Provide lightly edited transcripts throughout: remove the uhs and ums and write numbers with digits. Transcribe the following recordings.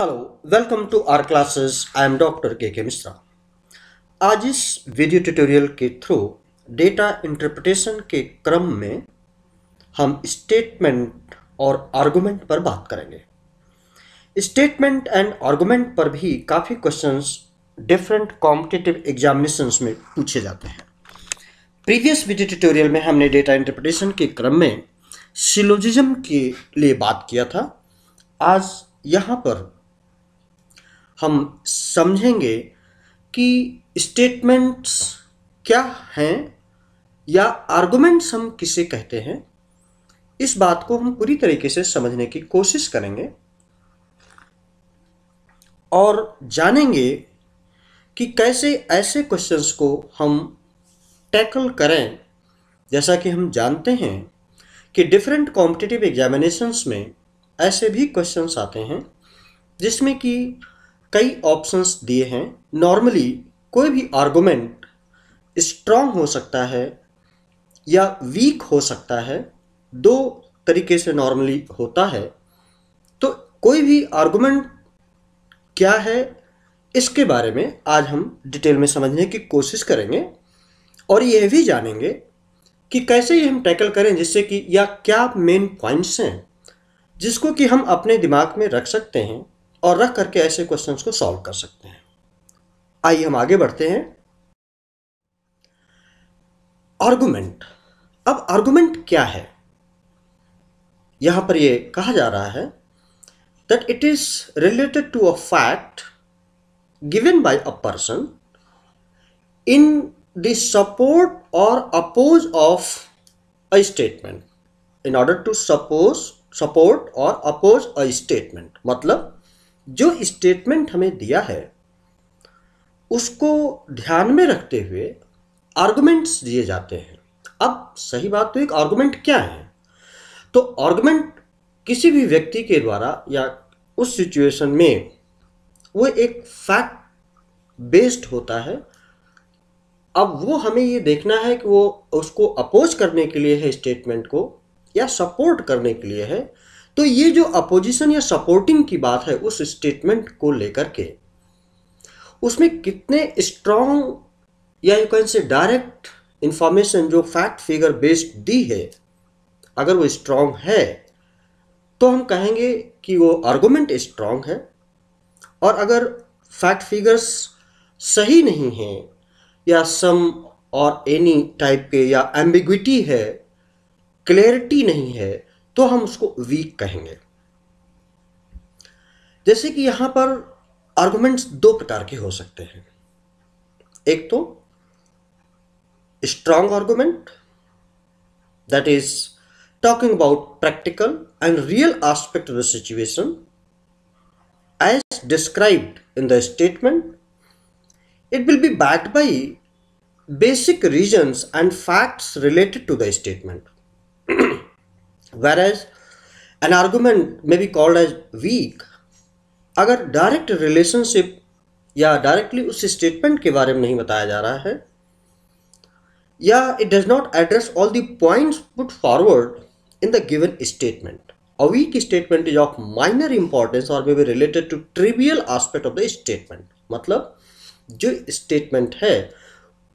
Hello, welcome to our classes. I am doctor K Mishra. आज इस video tutorial के through data interpretation के क्रम में हम स्टेटमेंट और आर्गुमेंट पर बात करेंगे। स्टेटमेंट एंड आर्गुमेंट पर भी काफ़ी क्वेश्चंस डिफरेंट कॉम्पिटिटिव एग्जामिनेशंस में पूछे जाते हैं। प्रीवियस वीडियो ट्यूटोरियल में हमने डेटा इंटरप्रिटेशन के क्रम में सिलोजिज्म के लिए बात किया था। आज यहाँ पर हम समझेंगे कि स्टेटमेंट्स क्या हैं या आर्गुमेंट्स हम किसे कहते हैं। इस बात को हम पूरी तरीके से समझने की कोशिश करेंगे और जानेंगे कि कैसे ऐसे क्वेश्चंस को हम टैकल करें। जैसा कि हम जानते हैं कि डिफरेंट कॉम्पिटिटिव एग्जामिनेशंस में ऐसे भी क्वेश्चंस आते हैं जिसमें कि कई ऑप्शंस दिए हैं। नॉर्मली कोई भी आर्गुमेंट स्ट्रॉन्ग हो सकता है या वीक हो सकता है, दो तरीके से नॉर्मली होता है। तो कोई भी आर्गुमेंट क्या है, इसके बारे में आज हम डिटेल में समझने की कोशिश करेंगे और यह भी जानेंगे कि कैसे ये हम टैकल करें, जिससे कि या क्या मेन पॉइंट्स हैं जिसको कि हम अपने दिमाग में रख सकते हैं और रख करके ऐसे क्वेश्चंस को सॉल्व कर सकते हैं। आइए हम आगे बढ़ते हैं। आर्गुमेंट। अब आर्गुमेंट क्या है? यहां पर यह कहा जा रहा है that it is related to a fact given by a person in the support or oppose of a statement, in order to support or oppose a statement। मतलब जो स्टेटमेंट हमें दिया है उसको ध्यान में रखते हुए आर्गुमेंट्स दिए जाते हैं। अब सही बात तो एक आर्गुमेंट क्या है? तो आर्गुमेंट किसी भी व्यक्ति के द्वारा या उस सिचुएशन में वो एक फैक्ट बेस्ड होता है। अब वो हमें ये देखना है कि वो उसको अपोज करने के लिए है स्टेटमेंट को या सपोर्ट करने के लिए है। तो ये जो अपोजिशन या सपोर्टिंग की बात है उस स्टेटमेंट को लेकर के, उसमें कितने स्ट्रॉन्ग या you can say direct information जो फैक्ट फिगर बेस्ड दी है, अगर वो स्ट्रॉन्ग है तो हम कहेंगे कि वो आर्गुमेंट स्ट्रॉन्ग है। और अगर फैक्ट फिगर्स सही नहीं हैं या सम और एनी टाइप के या एम्बिग्विटी है, क्लैरिटी नहीं है, तो हम उसको वीक कहेंगे। जैसे कि यहां पर आर्गुमेंट्स दो प्रकार के हो सकते हैं। एक तो strong argument, that is talking about practical and real aspect of the situation as described in the statement. It will be backed by basic reasons and facts related to the statement. Whereas an argument may be called as weak अगर direct relationship या directly उस statement के बारे में नहीं बताया जा रहा है, या it does not address all the points put forward in the given statement. A weak statement is of minor importance or may be related to trivial aspect of the statement। मतलब जो स्टेटमेंट है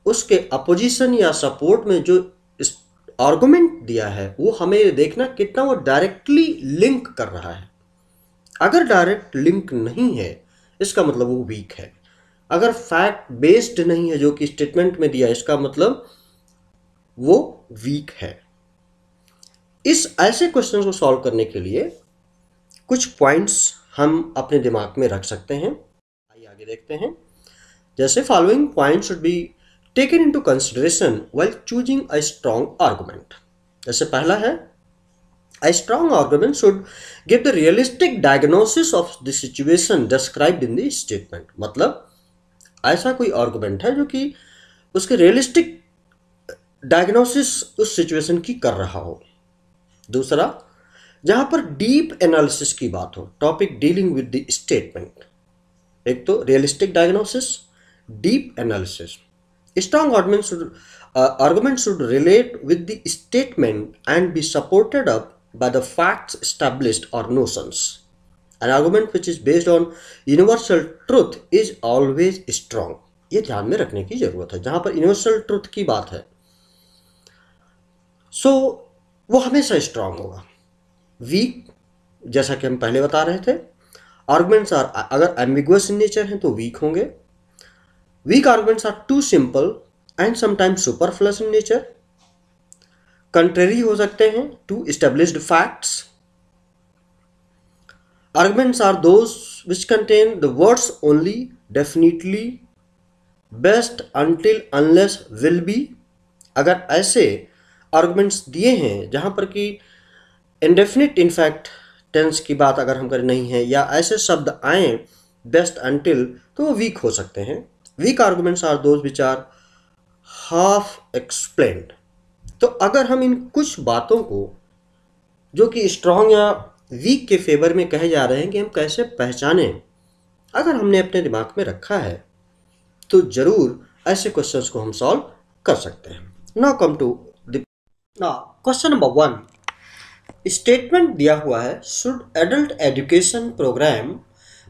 उसके opposition या support में जो argument दिया है वो हमें देखना कितना वो डायरेक्टली लिंक कर रहा है। अगर डायरेक्ट लिंक नहीं है इसका मतलब वो वीक है। अगर फैक्ट बेस्ड नहीं है जो कि स्टेटमेंट में दिया, इसका मतलब वो वीक है। इस ऐसे क्वेश्चन को सॉल्व करने के लिए कुछ पॉइंट्स हम अपने दिमाग में रख सकते हैं। आइए आगे देखते हैं। जैसे following points should be taken into consideration while choosing a strong argument. जैसे पहला है, a strong argument should give the realistic diagnosis of the situation described in the statement। मतलब ऐसा कोई आर्गुमेंट है जो कि उसके रियलिस्टिक डायग्नोसिस उस सिचुएशन की कर रहा हो। दूसरा, जहां पर डीप एनालिसिस की बात हो, topic dealing with the statement. एक तो realistic diagnosis, deep analysis. Strong argument should relate with the statement and be supported up by the facts established or notions। An argument which is based on universal truth is always strong. ये ध्यान में रखने की जरूरत है, जहां पर universal truth की बात है वो हमेशा स्ट्रांग होगा। वीक, जैसा कि हम पहले बता रहे थे, आर्गुमेंट्स आर अगर एम्बिगुअस इन नेचर हैं तो वीक होंगे। Weak arguments are too simple and sometimes superfluous in nature, contrary हो सकते हैं to established facts. Arguments are those which contain the words only, definitely, best, until, unless, will be। अगर ऐसे arguments दिए हैं जहां पर कि indefinite इनफैक्ट टेंस की बात अगर हम करें नहीं है, या ऐसे शब्द आए बेस्ट, until, तो वो वीक हो सकते हैं। Weak arguments are those which are half explained. तो अगर हम इन कुछ बातों को जो कि स्ट्रांग या वीक के फेवर में कहे जा रहे हैं कि हम कैसे पहचानें, अगर हमने अपने दिमाग में रखा है तो जरूर ऐसे क्वेश्चंस को हम सॉल्व कर सकते हैं। Now come to question number 1। Statement दिया हुआ है, should adult education programme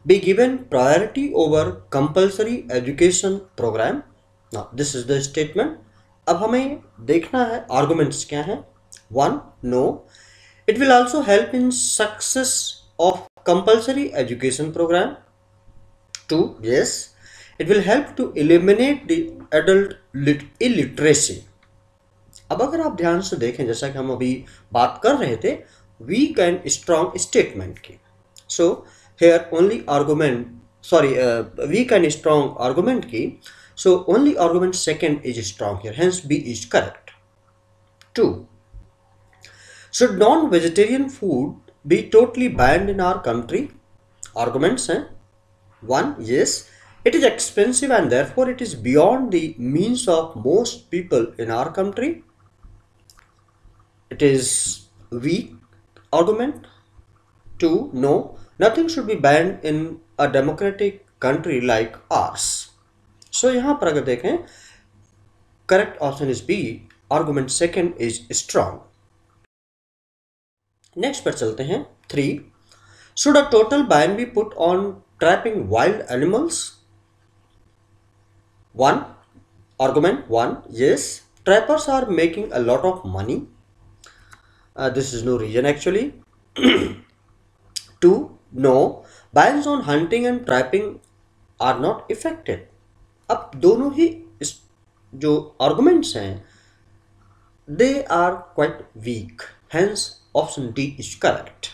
be given priority over compulsory education programme. Now this is the statement. अब हमें देखना है आर्गुमेंट्स क्या हैं। 1, no, it will also help in success of compulsory education program. 2, yes, it will help to eliminate the adult illiteracy. अब अगर आप ध्यान से देखें, जैसा कि हम अभी बात कर रहे थे weak and strong statement की, so here only argument, weak and strong argument की, so only argument second is strong here, hence B is correct. 2, should non-vegetarian food be totally banned in our country? Arguments हैं। 1, yes, it is expensive and therefore it is beyond the means of most people in our country. It is weak argument. 2, no, nothing should be banned in a democratic country like ours. So यहाँ पर अगर देखें, correct option is B, argument second is strong. Next पर चलते हैं। 3, should a total ban B put on trapping wild animals? 1, argument 1, yes, trappers are making a lot of money. This is no reason actually. 2, no, bans on hunting and trapping are not effective. अब दोनों ही जो arguments हैं they are quite weak, hence option D is correct.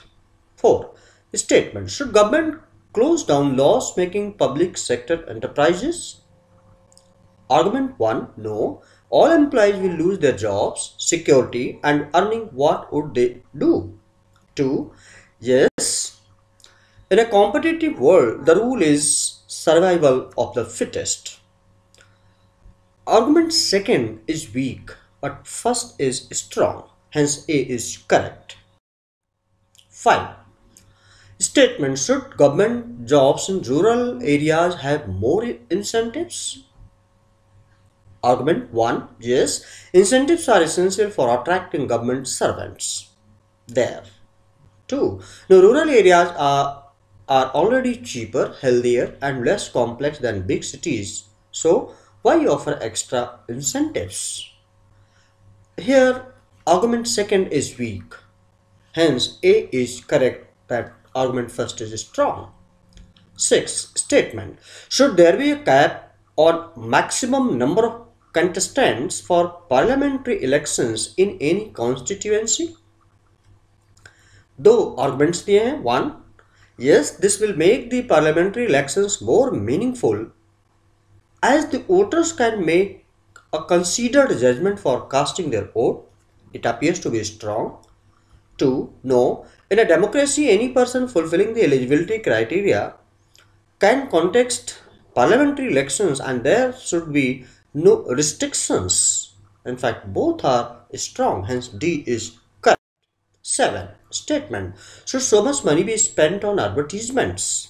4, statement, should government close down laws making public sector enterprises? Argument 1, no, all employees will lose their jobs, security and earning. What would they do? 2, yes, in a competitive world the rule is survival of the fittest. Argument second is weak but first is strong, hence A is correct. 5, statement, should government jobs in rural areas have more incentives? Argument 1, yes, incentives are essential for attracting government servants there. 2, no, rural areas are already cheaper, healthier and less complex than big cities, so why offer extra incentives? Here argument second is weak, hence A is correct, that argument first is strong. 6, statement, should there be a cap on maximum number of contestants for parliamentary elections in any constituency? दो arguments दिए हैं। 1, yes, this will make the parliamentary elections more meaningful as the voters can make a considered judgment for casting their vote. It appears to be strong. 2, no, in a democracy any person fulfilling the eligibility criteria can contest parliamentary elections and there should be no restrictions. In fact, both are strong, hence D is correct. 7, statement, should so much money be spent on advertisements?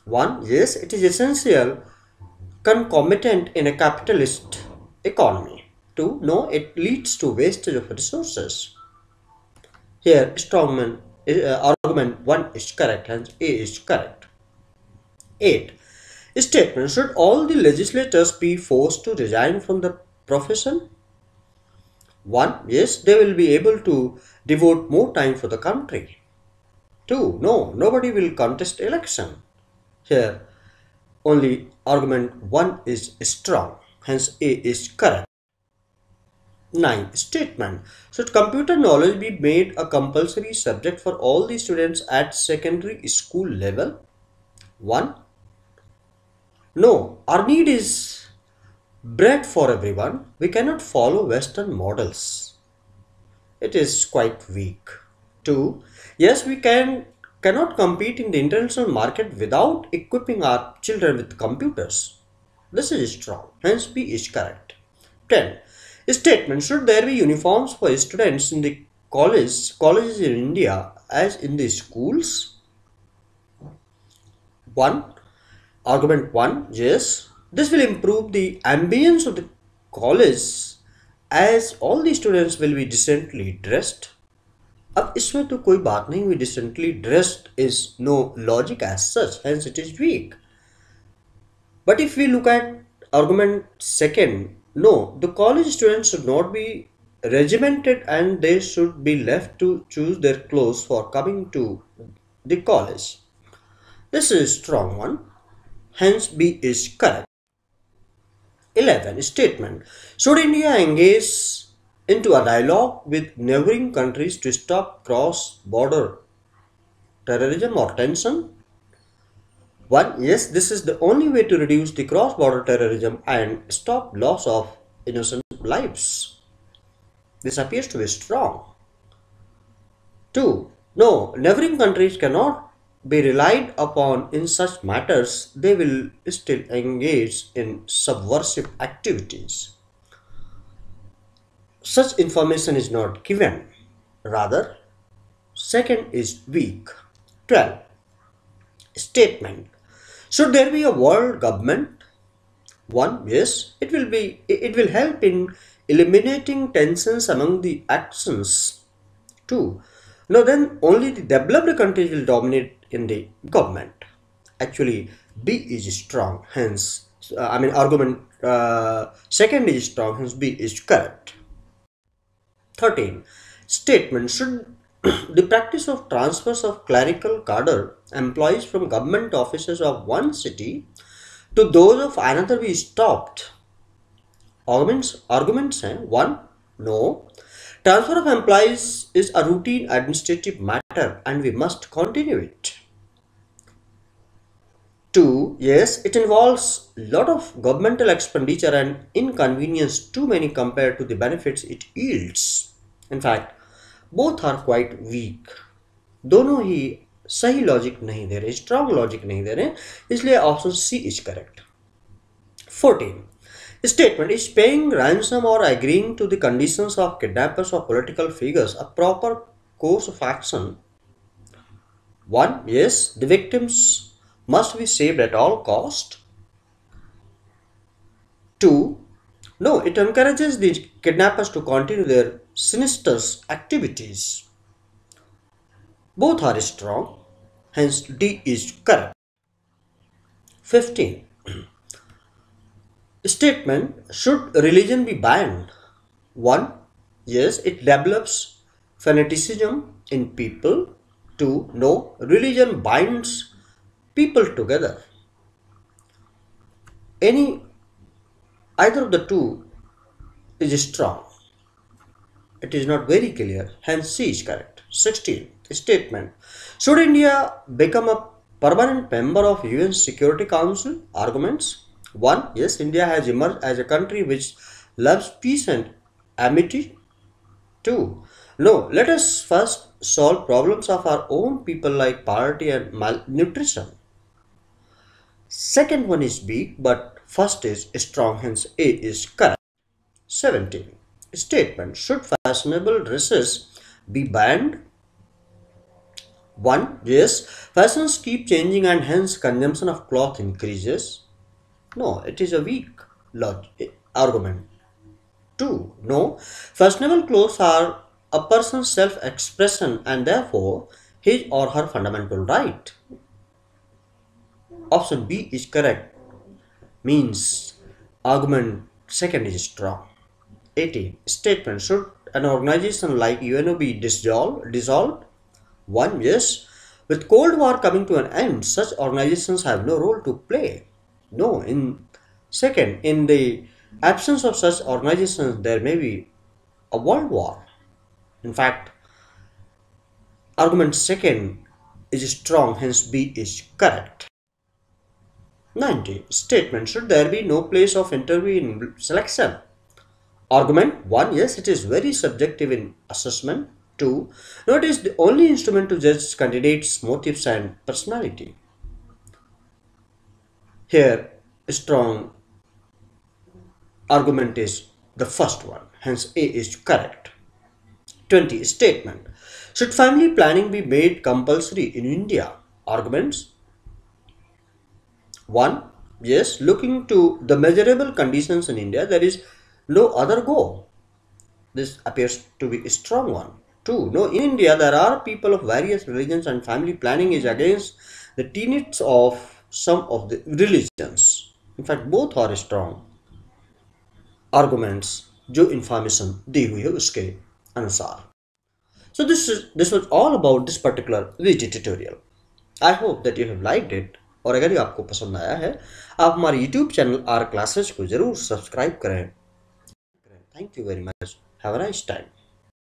1, yes, it is essential concomitant in a capitalist economy. 2, no, it leads to wastage of resources. Here strong Argument 1 is correct, hence A is correct. 8. Statement: should all the legislators be forced to resign from the profession? 1. Yes, they will be able to devote more time for the country. 2. No, nobody will contest election. Here, only argument 1 is strong, hence A is correct. 9. Statement: should computer knowledge be made a compulsory subject for all the students at secondary school level? 1. No, our need is bread for everyone. We cannot follow Western models. It is quite weak. 2. Yes, we cannot compete in the international market without equipping our children with computers. This is strong, hence B is correct. 10. Statement: should there be uniforms for students in the colleges in India as in the schools? 1. Argument 1, yes. This will improve the ambience of the college as all the students will be decently dressed. अब इसमें तो कोई बात नहीं हुई, decently dressed is no logic as such, hence it is weak. But if we look at argument second, no, the college students should not be regimented and they should be left to choose their clothes for coming to the college. This is a strong one, hence B is correct. 11. Statement: should India engage into a dialogue with neighboring countries to stop cross-border terrorism or tension? 1. Yes, this is the only way to reduce the cross-border terrorism and stop loss of innocent lives. This appears to be strong. 2. No, neighboring countries cannot be relied upon in such matters. They will still engage in subversive activities. Such information is not given. Rather, second is weak. 12. Statement: should there be a world government? 1. Yes, it will help in eliminating tensions among the actions. 2. No, then only the developed countries will dominate in the government. Actually, B is strong, hence argument second is strong, hence B is correct. 13. Statement: should the practice of transfers of clerical cadre employees from government offices of one city to those of another be stopped? Arguments हैं. 1. No. Transfer of employees is a routine administrative matter and we must continue it. 2. Yes, it involves a lot of governmental expenditure and inconvenience too many compared to the benefits it yields. In fact, both are quite weak. दोनों ही सही logic नहीं दे रहे, strong logic नहीं दे रहे, इसलिए option C is correct. 14. Statement: is paying ransom or agreeing to the conditions of kidnappers or political figures a proper course of action? 1. Yes, the victims must be saved at all cost. 2. No, it encourages the kidnappers to continue their sinister activities. Both are strong, hence D is correct. 15. Statement: should religion be banned? 1. Yes, it develops fanaticism in people. 2. No, religion binds people together. Either of the two is strong. It is not very clear, hence C is correct. 16. Statement: should India become a permanent member of UN Security Council? Arguments: 1. Yes, India has emerged as a country which loves peace and amity. 2. No, let us first solve problems of our own people like poverty and malnutrition. Second one is weak, but first is strong, hence A is correct. 17. Statement: should fashionable dresses be banned? 1. Yes, fashions keep changing and hence consumption of cloth increases. No, it is a weak argument. 2. No, fashionable clothes are a person's self-expression and therefore his or her fundamental right. Option B is correct, means argument second is strong. 18. Statement: should an organization like UNO be dissolved? 1. Yes. With Cold War coming to an end, such organizations have no role to play. No. Second, in the absence of such organizations, there may be a world war. In fact, argument second is strong, hence B is correct. 90. Statement: should there be no place of interview in selection? Argument 1. Yes, it is very subjective in assessment. 2. No, it is the only instrument to judge candidates' motives and personality. Here, strong argument is the first one, hence A is correct. 20. Statement: should family planning be made compulsory in India? Arguments 1. Yes, looking to the measurable conditions in India, there is no other goal. This appears to be a strong one. 2. No, in India there are people of various religions and family planning is against the tenets of some of the religions. In fact, both are strong arguments जो information दी हुई है उसके अनुसार. So this was all about this particular video tutorial. I hope that you have liked it. और अगर ये आपको पसंद आया है, आप हमारे YouTube चैनल R Classes को जरूर सब्सक्राइब करें. Thank you very much. Have a nice time.